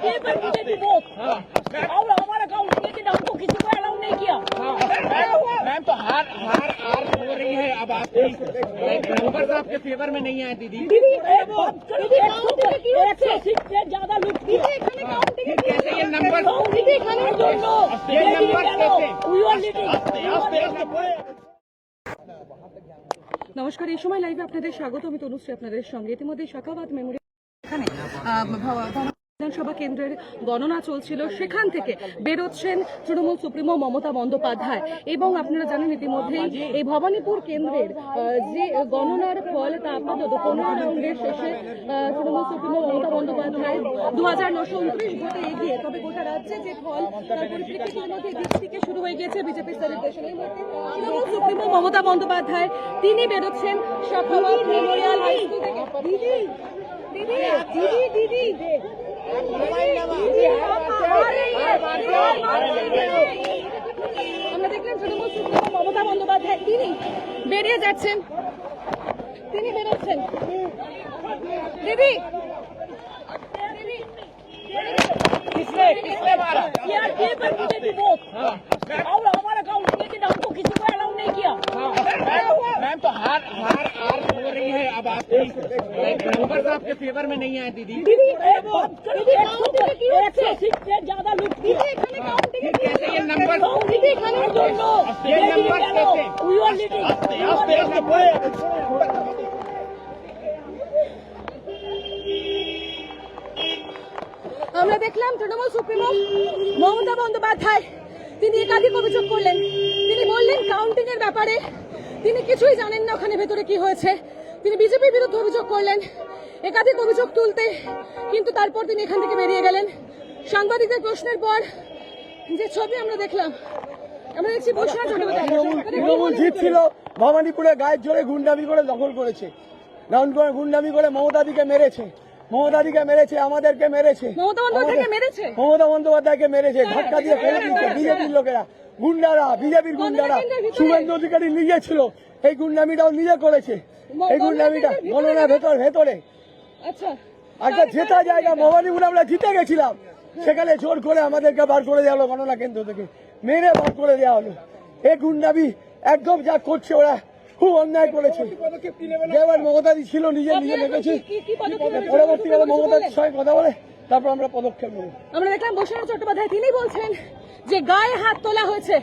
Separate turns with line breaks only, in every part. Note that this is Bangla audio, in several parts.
पेपर मुझे दी बहुत और हमारा काउंटिंग के नाम को किसी को अलाउ नहीं किया।
मैम तो हार हो रही है अब आप नंबर आपके फेवर में नहीं आए दीदी।
दीदी 106 से ज्यादा लूट किया।
कैसे ये नंबर
নমস্কার, এই সময় লাইভে আপনাদের স্বাগত। আমি তনুশ্রী আপনাদের সঙ্গে। ইতিমধ্যে শাখাবাদ মেমোরিয়াল এখানে বিধানসভা কেন্দ্রের গণনা চলছিল, সেখান থেকে বেরোচ্ছেন তৃণমূল সুপ্রিমো মমতা বন্দ্যোপাধ্যায়। এবং আপনারা জানেন ইতিমধ্যেই এই ভবানীপুর কেন্দ্রের যে গণনার ফল তা আপাতত 15 রাউন্ডের শেষে তৃণমূল সুপ্রিমো মমতা বন্দ্যোপাধ্যায় 2929 ভোটে এগিয়ে। তবে গোটা রাজ্যে যে ফল তার পরিপ্রেক্ষিতের মধ্যে দিক থেকে শুরু হয়ে গেছে বিজেপির সেলিব্রেশন। এই মুহূর্তে তৃণমূল সুপ্রিমো মমতা বন্দ্যোপাধ্যায় তিনি বেরোচ্ছেন শাখাবাদ মেমোরিয়াল হাই স্কুল থেকে। আমরা দেখলাম তৃণমূল সুপ্রিমো মমতা বন্দ্যোপাধ্যায় তিনি বেরিয়ে যাচ্ছেন, তিনি বেরোচ্ছেন। দিদি
किसने मारा? यार पेपर मुझे दी बहुत और हमारा काउंटिंग के नाम को किसी को अलाउ नहीं किया।
मैम तो हार हो रही है अब आप नंबर आपके फेवर में नहीं आए दीदी।
106 से ज्यादा लूट किया।
कैसे ये नंबर
আমরা দেখলাম তৃণমূল সুপ্রিমো মমতা বন্দ্যোপাধ্যায় তিনি একাধিক অভিযোগ করলেন। তিনি বললেন কাউন্টিং এর ব্যাপারে তিনি কিছুই জানেন না, ওখানে ভেতরে কি হয়েছে। তিনি বিজেপির বিরুদ্ধে অভিযোগ করলেন, একাধিক অভিযোগ তুলতে, কিন্তু তারপর তিনি এখান থেকে বেরিয়ে গেলেন। সাংবাদিকদের প্রশ্নের পর যে ছবি আমরা দেখলাম, আমরা দেখছি বৈষ্ণব
তৃণমূল জিতছিল, ভবানীপুরে গায়ের জোরে গুন্ডামি করে দখল করেছে, গুন্ডামি করে মমতাদিকে মেরেছে, আমাদেরকে মেরেছে, মমতা বন্দ্যোপাধ্যায়কে মেরেছে, ধাক্কা দিয়ে ফেলে দিচ্ছে বিজেপির লোকেরা, গুন্ডারা, বিজেপির গুন্ডারা। শুভেন্দু অধিকারী নিজে ছিল, এই গুন্ডামিটাও নিজে করেছে। এই গুন্ডামিটা গণনার ভেতরে একটা জেতা জায়গা ভবানীপুরে আমরা জিতে গেছিলাম, সেখানে জোর করে আমাদেরকে বার করে দেওয়া হলো গণনা কেন্দ্র থেকে, মেরে বার করে দেওয়া হলো। এই গুন্ডামি একদম যা করছে ওরা খুব অন্যায় করেছে। যেবার মমতাদি ছিল নিজে দেখেছি, পরবর্তীকালে মমতাদির সঙ্গে কথা বলে তারপর আমরা পদক্ষেপ নেব।
আমরা দেখলাম বৈষ্ণব চট্টোপাধ্যায় তিনি বলছেন যে গায়ে হাত তোলা হয়েছে,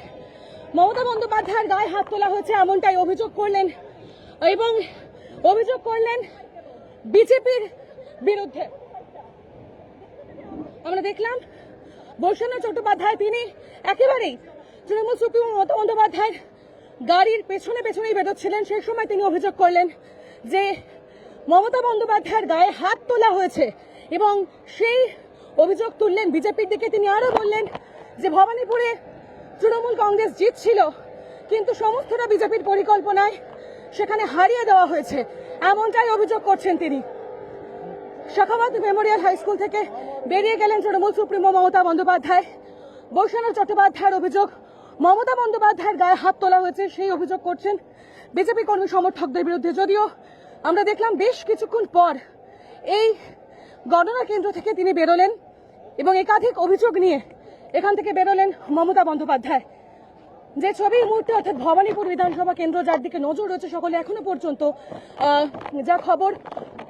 মমতা বন্দ্যোপাধ্যায়ের গায়ে হাত তোলা হয়েছে এমনটাই অভিযোগ করলেন, এবং অভিযোগ করলেন বিজেপির বিরুদ্ধে। আমরা দেখলাম বৈষ্ণব চট্টোপাধ্যায় তিনি একেবারেই তৃণমূল সুপ্রিমো মমতা বন্দ্যোপাধ্যায়ের গাড়ির পেছনেই বেরোচ্ছিলেন। সেই সময় তিনি অভিযোগ করলেন যে মমতা বন্দ্যোপাধ্যায়ের গায়ে হাত তোলা হয়েছে, এবং সেই অভিযোগ তুললেন বিজেপির দিকে। তিনি আরো বললেন যে ভবানীপুরে তৃণমূল কংগ্রেস জিতছিল, কিন্তু সমস্তটা বিজেপির পরিকল্পনায় সেখানে হারিয়ে দেওয়া হয়েছে, এমনটাই অভিযোগ করছেন তিনি। শাখাবাদ মেমোরিয়াল হাই স্কুল থেকে বেরিয়ে গেলেন তৃণমূল সুপ্রিমো মমতা বন্দ্যোপাধ্যায়। বৈষ্ণব চট্টোপাধ্যায়ের অভিযোগ মমতা বন্দ্যোপাধ্যায়ের গায়ে হাত তোলা হয়েছে, সেই অভিযোগ করছেন বিজেপি কর্মী সমর্থকদের বিরুদ্ধে। যদিও আমরা দেখলাম বেশ কিছুক্ষণ পর এই গণনা কেন্দ্র থেকে তিনি বেরোলেন এবং একাধিক অভিযোগ নিয়ে এখান থেকে বেরোলেন মমতা বন্দ্যোপাধ্যায়। যে ছবি মুহূর্তে অর্থাৎ ভবানীপুর বিধানসভা কেন্দ্র, যার দিকে নজর রয়েছে সকলে, এখনো পর্যন্ত যা খবর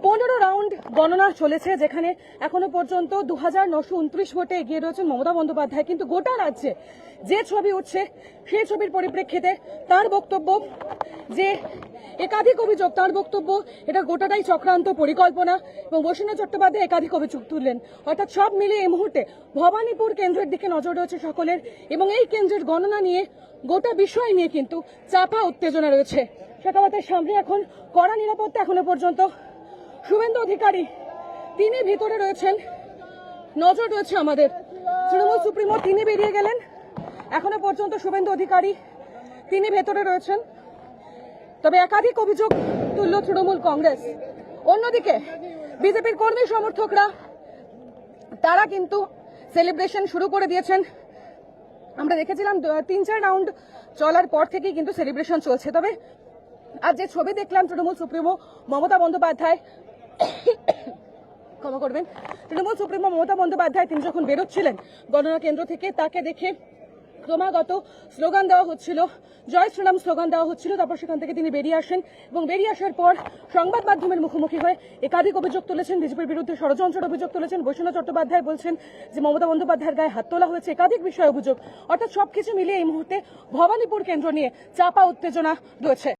15 রাউন্ড গণনা চলেছে, যেখানে এখনো পর্যন্ত 2929 ভোটে এগিয়ে রয়েছেন মমতা বন্দ্যোপাধ্যায়। কিন্তু গোটা রাজ্যে যে ছবি উঠছে সেই ছবির পরিপ্রেক্ষিতে তার বক্তব্য যে একাধিক অভিযোগ, তার বক্তব্য এটা গোটাটাই চক্রান্ত পরিকল্পনা, এবং বৈষ্ণব চট্টোপাধ্যায় একাধিক অভিযোগ তুললেন। অর্থাৎ সব মিলিয়ে এই মুহূর্তে ভবানীপুর কেন্দ্রের দিকে নজর রয়েছে সকলের, এবং এই কেন্দ্রের গণনা নিয়ে গোটা বিষয় নিয়ে কিন্তু চাপা উত্তেজনা রয়েছে। শাখাবাদের সামনে এখন কড়া নিরাপত্তা এখনো পর্যন্ত। শুভেন্দু অধিকারী তিনি ভিতরে রয়েছেন, নজর রয়েছে আমাদের। তৃণমূল সুপ্রিমো তিনি বেরিয়ে গেলেন, এখনো পর্যন্ত শুভেন্দু অধিকারী তিনি ভেতরে রয়েছেন। তবে একাধিক অভিযোগ তুলল তৃণমূল কংগ্রেস। অন্যদিকে বিজেপির কর্মী সমর্থকরা তারা কিন্তু সেলিব্রেশন শুরু করে দিয়েছেন। আমরা দেখেছিলাম 3-4 রাউন্ড চলার পর থেকেই কিন্তু সেলিব্রেশন চলছে। তবে আজ যে ছবি দেখলাম তৃণমূল সুপ্রিমো মমতা বন্দ্যোপাধ্যায় ক্ষমা করবেন, তৃণমূল সুপ্রিমো মমতা বন্দ্যোপাধ্যায় তিনি যখন বেরোচ্ছিলেন গণনা কেন্দ্র থেকে, তাকে দেখে ক্রমাগত স্লোগান দেওয়া হচ্ছিল, জয় শ্রীরাম স্লোগান দেওয়া হচ্ছিল। তারপর সেখান থেকে তিনি বেরিয়ে আসেন এবং বেরিয়ে আসার পর সংবাদ মাধ্যমের মুখোমুখি হয়ে একাধিক অভিযোগ তুলেছেন, বিজেপির বিরুদ্ধে ষড়যন্ত্রের অভিযোগ তুলেছেন। বৈষ্ণব চট্টোপাধ্যায় বলছেন যে মমতা বন্দ্যোপাধ্যায়ের গায়ে হাত তোলা হয়েছে, একাধিক বিষয় অভিযোগ। অর্থাৎ সবকিছু মিলিয়ে এই মুহূর্তে ভবানীপুর কেন্দ্র নিয়ে চাপা উত্তেজনা রয়েছে।